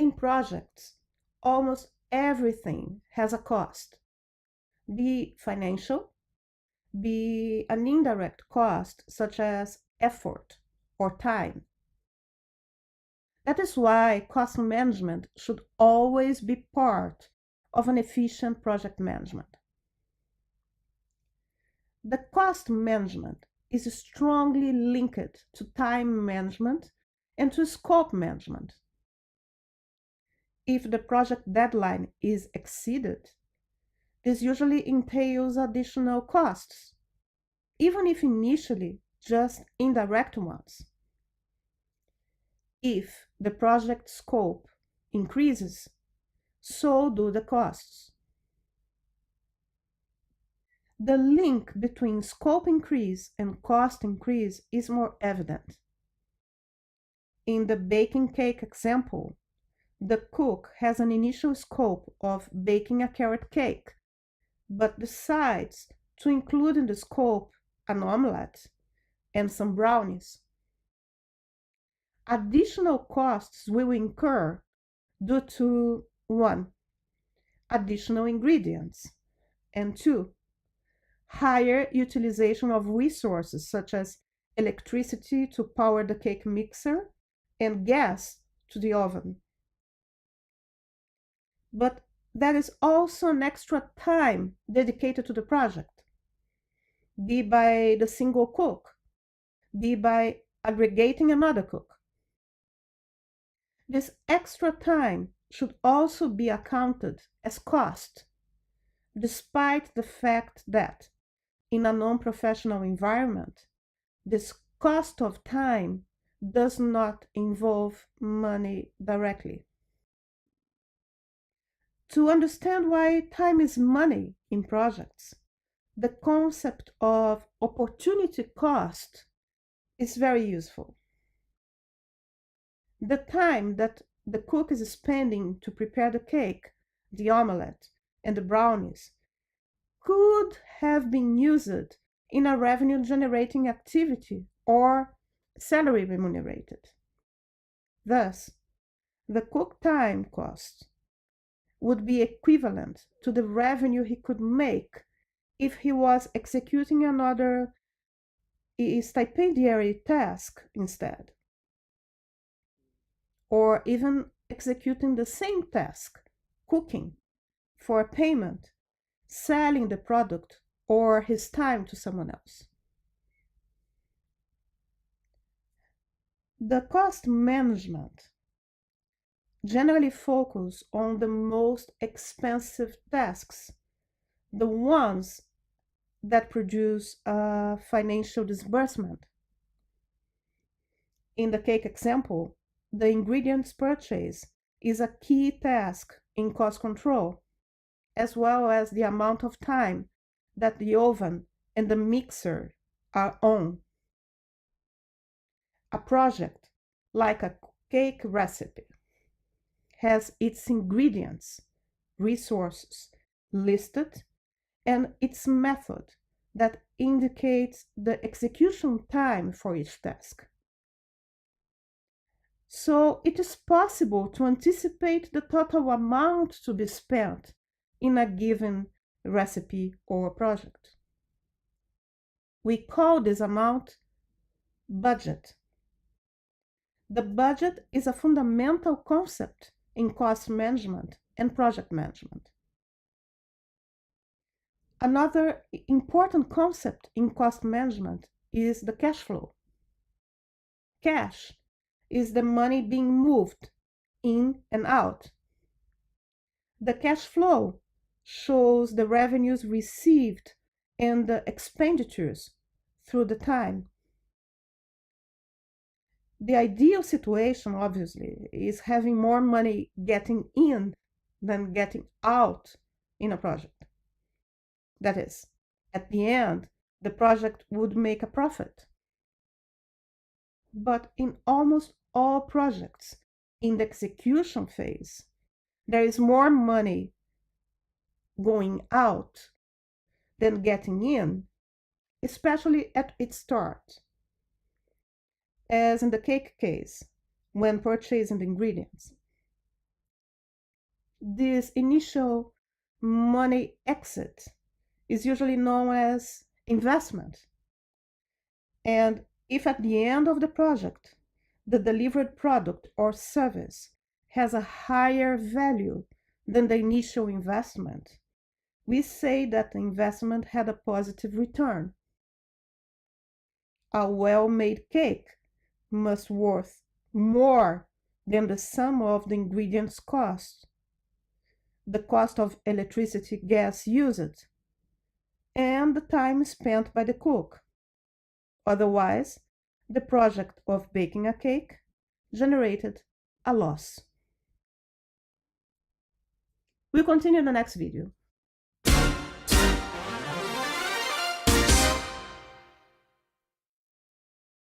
In projects, almost everything has a cost, be financial, be an indirect cost such as effort or time. That is why cost management should always be part of an efficient project management. The cost management is strongly linked to time management and to scope management. If the project deadline is exceeded, this usually entails additional costs, even if initially just indirect ones. If the project scope increases, so do the costs. The link between scope increase and cost increase is more evident. In the baking cake example, the cook has an initial scope of baking a carrot cake, but decides to include in the scope an omelette and some brownies. Additional costs will incur due to 1. Additional ingredients, and 2. Higher utilization of resources such as electricity to power the cake mixer and gas to the oven. But there is also an extra time dedicated to the project, be by the single cook, be by aggregating another cook. This extra time should also be accounted as cost, despite the fact that, in a non-professional environment, this cost of time does not involve money directly. To understand why time is money in projects, the concept of opportunity cost is very useful. The time that the cook is spending to prepare the cake, the omelette, and the brownies could have been used in a revenue generating activity or salary remunerated. Thus, the cook time cost would be equivalent to the revenue he could make if he was executing another stipendiary task instead, or even executing the same task, cooking, for a payment, selling the product, or his time to someone else. The cost management generally focus on the most expensive tasks, the ones that produce a financial disbursement. In the cake example, the ingredients purchase is a key task in cost control, as well as the amount of time that the oven and the mixer are on. A project, like a cake recipe, has its ingredients, resources listed, and its method that indicates the execution time for each task. So it is possible to anticipate the total amount to be spent in a given recipe or project. We call this amount budget. The budget is a fundamental concept in cost management and project management. Another important concept in cost management is the cash flow. Cash is the money being moved in and out. The cash flow shows the revenues received and the expenditures through the time. The ideal situation, obviously, is having more money getting in than getting out in a project. That is, at the end, the project would make a profit. But in almost all projects, in the execution phase, there is more money going out than getting in, especially at its start, as in the cake case, when purchasing the ingredients. this initial money exit is usually known as investment. And if at the end of the project, the delivered product or service has a higher value than the initial investment, we say that the investment had a positive return. A well-made cake must worth more than the sum of the ingredients cost, the cost of electricity, gas used, and the time spent by the cook. Otherwise, the project of baking a cake generated a loss. We'll continue in the next video.